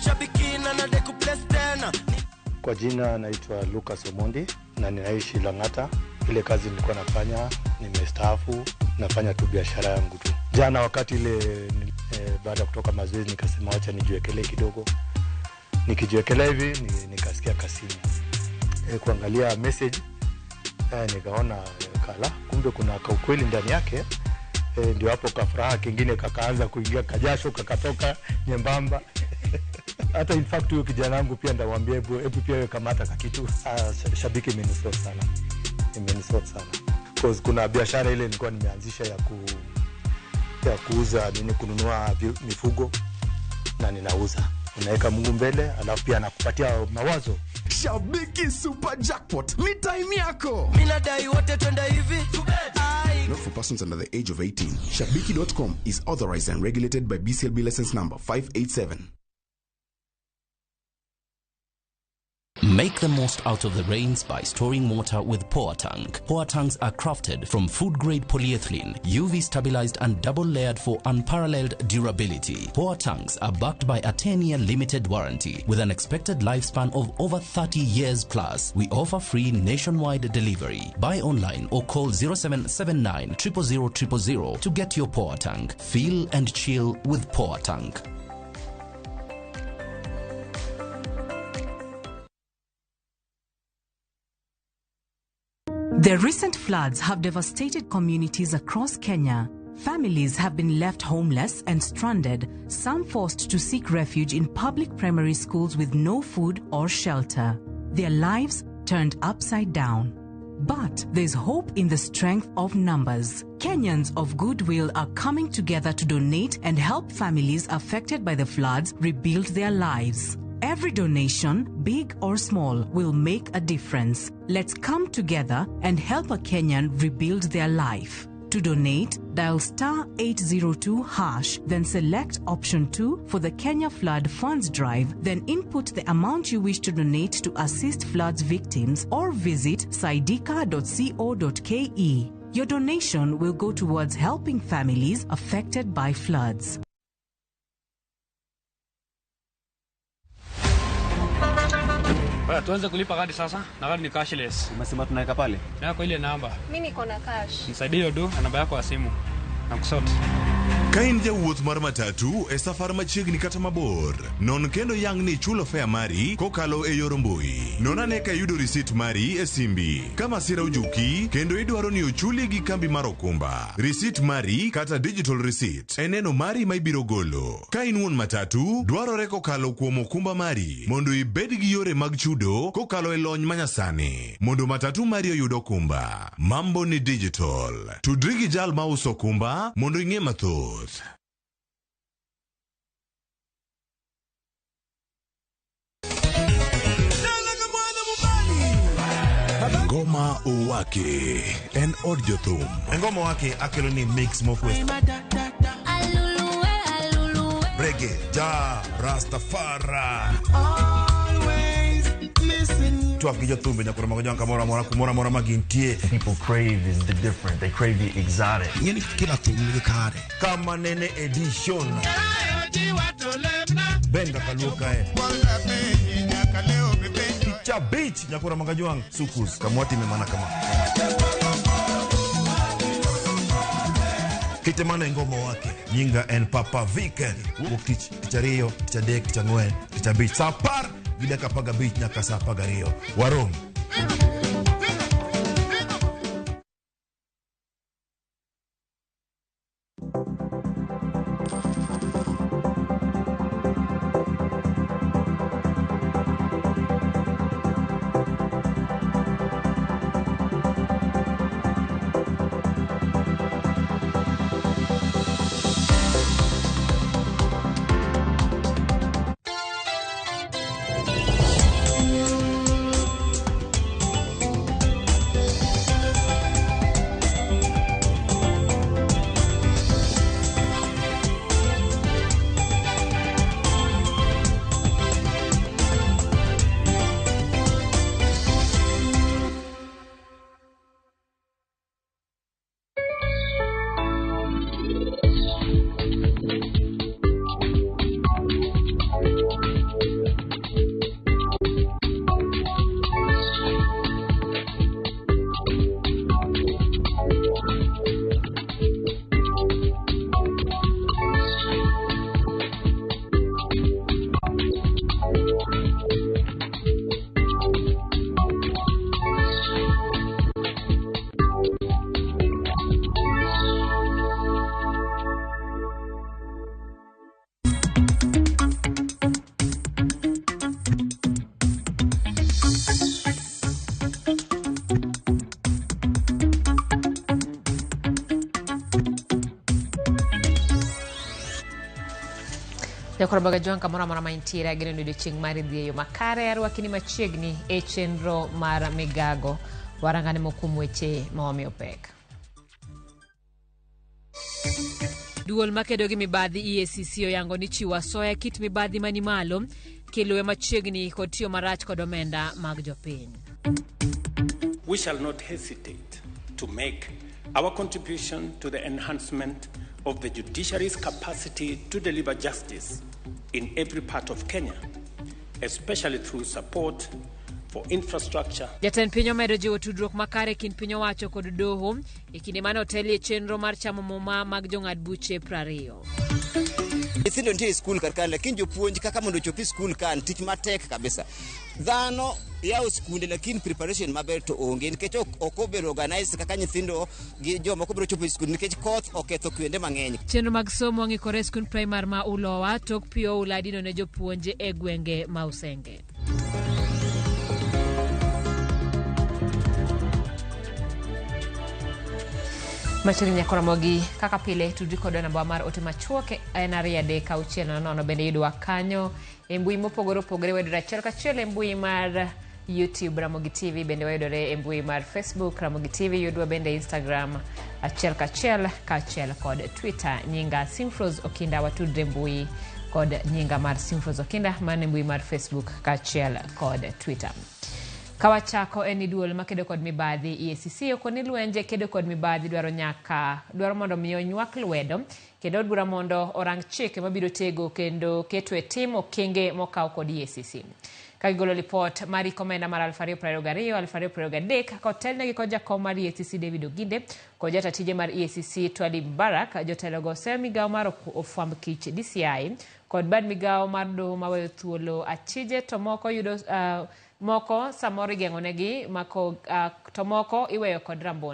shabiki na nade kuplace tena. Kwa jina naitwa Lucas Omondi na ninaishi Lang'ata. Ile kazi nilikuwa nafanya nimestaafu, nafanya tu biashara yangu tu. Jana wakati ile baada ya kutoka mazoezi nikasema acha nijiwekelee kidogo. Nikijiwekelea hivi nikasikia kasini. Kuangalia message nikaona kala kumbe kuna ukweli ndani yake. Ndio hapo kafuraha kingine kakaanza kuingia, kajasho kakatoka nyembamba. Hata in fact huyo kijana wangu pia ndamwambia hebu pia wewe kamata kakitu. Shabiki imenisort sana. Imenisort sana. Because kuna biashara ile nilikuwa nimeanzisha ya kuuza kununua mifugo na ninauza. Unaweka Mungu mbele alafu pia anakupatia mawazo. Shabiki Super Jackpot ni time yako. Mimi nadai wote twende hivi. Not for persons under the age of 18. Shabiki.com is authorized and regulated by BCLB license number 587. Make the most out of the rains by storing water with Power Tank. Power Tanks are crafted from food-grade polyethylene, UV stabilized and double-layered for unparalleled durability. Power Tanks are backed by a 10-year limited warranty with an expected lifespan of over 30 years plus. We offer free nationwide delivery. Buy online or call 0779 000 000 to get your Power Tank. Feel and chill with Power Tank. The recent floods have devastated communities across Kenya. Families have been left homeless and stranded, some forced to seek refuge in public primary schools with no food or shelter. Their lives turned upside down. But there's hope in the strength of numbers. Kenyans of goodwill are coming together to donate and help families affected by the floods rebuild their lives. Every donation, big or small, will make a difference. Let's come together and help a Kenyan rebuild their life. To donate, dial *802#, then select option 2 for the Kenya Flood Funds Drive, then input the amount you wish to donate to assist floods victims or visit saidika.co.ke. Your donation will go towards helping families affected by floods. Tuanze kulipa kadi sasa, na kadi ni cashless. Umesema tunaweka pale? Na kwa ile namba. Mimi niko na cash. Nisaidie do na namba yako ya simu. Nakusort. Kain jawuoth mar matatu e safar machiegni kata mabor. Non kendo yang ni chulo fare mari kokalo e yor mbui. Non ane ka yudo receipt mari e simbi. Kama sira ujuki kendo idwaro ni ochuli gi kambi mar okumba. Receipt mari kata digital receipt eneno mari ma ibiro golo. Ka in wuon matatu dwarore kokalo kuom okumba mari mondo ibed gi yore mag chudo kokalo e lony manyasani. Mondo matatu mari oyud okumba. Mambo ni digital. Tudri gi jal ma uso okumba mondo ing'e mathoth. Ngoma Owake en od jothum. Ngoma Owake akelo ni mix mofwes. Reggae, ja, Rastafari. Always listen. Tuaf gi jothum nyakoro mago janka mora magintie. People crave is the different. They crave the exotic. Yeni kila thum ni kare. Kama nene edition. Benga kaluka Cha beach nyakura magajuang sukus kamwati memana kama Kitemana Ngoma Owake nyinga en Papa Weekend Wuktich tichario tichadek tichangwen tichabich sapar gida kapaga beach nyaka sapagario warom Jakorobaga John kamora mora maintira gino ndio ching mari dhieyo makare arwakini machiegni e chenro mar migago warangane mokum weche mawami opek. Duol makedo gi mibadhi EACC oyango ni chiwa soya kit mibadhi mani malo kelo machiegni kod tiyo marach kod omenda mag jopiny. We shall not hesitate to make our contribution to the enhancement of the judiciary's capacity to deliver justice in every part of Kenya, especially through support for infrastructure. Jatend piny omedo jiwo tudruok makare kind piny owacho kod doho e kinde mane otelie chenro mar chamo muma mag jong'ad buche 20. Nyithindo nitie skul karkan lakini jopuonj kaka mondo chopi skul kan tich matek kabisa. Dhano yao skunde lakini preparation maber to onge nikech ok obedo organize kaka nyithindo gi joma ok biro chopo skul nikech koth oketho kuonde mang'eny. Chenro mag somo ng'ikore skul primary ma Ulowa tok pio uladino ne jopuonje e gwenge ma Usenge. Machiegni nyakoromogi kaka pile tudri kod namba mar ote machuoke en 2:6 bende yudwa kanyo e mbui mopogore opogore wedore achiel kachiel e mbui mar YouTube Ramogi TV bende wedore e mbui mar Facebook Ramogi TV yudwa bende Instagram achiel kachiel kod Twitter nyinga Simfros Okinda watudre mbui kod nyinga mar Simfros Okinda mane mbui mar Facebook kachiel kod Twitter. Kawachako eni duol makedo kod mibadhi EACC okoni lwenje kedo kod mibadhi dwaro mondo miyo nywak lwedo kendo od bura mondo orang chike mabiro tego kendo keto e tim okenge mokaw kod EACC. Kagigolo report mari komenda mar 2022-2023 kotelnegi kod jakom mar EACC David Oginde kod jatatije mar EACC Twali Barak jotelogo oseo migawo mar ofwamb kich DCI kod bad migawo mar doho maweyo thuolo achije to moko yudo moko samoro igeng'onegi mako to moko iweyo kod rambon.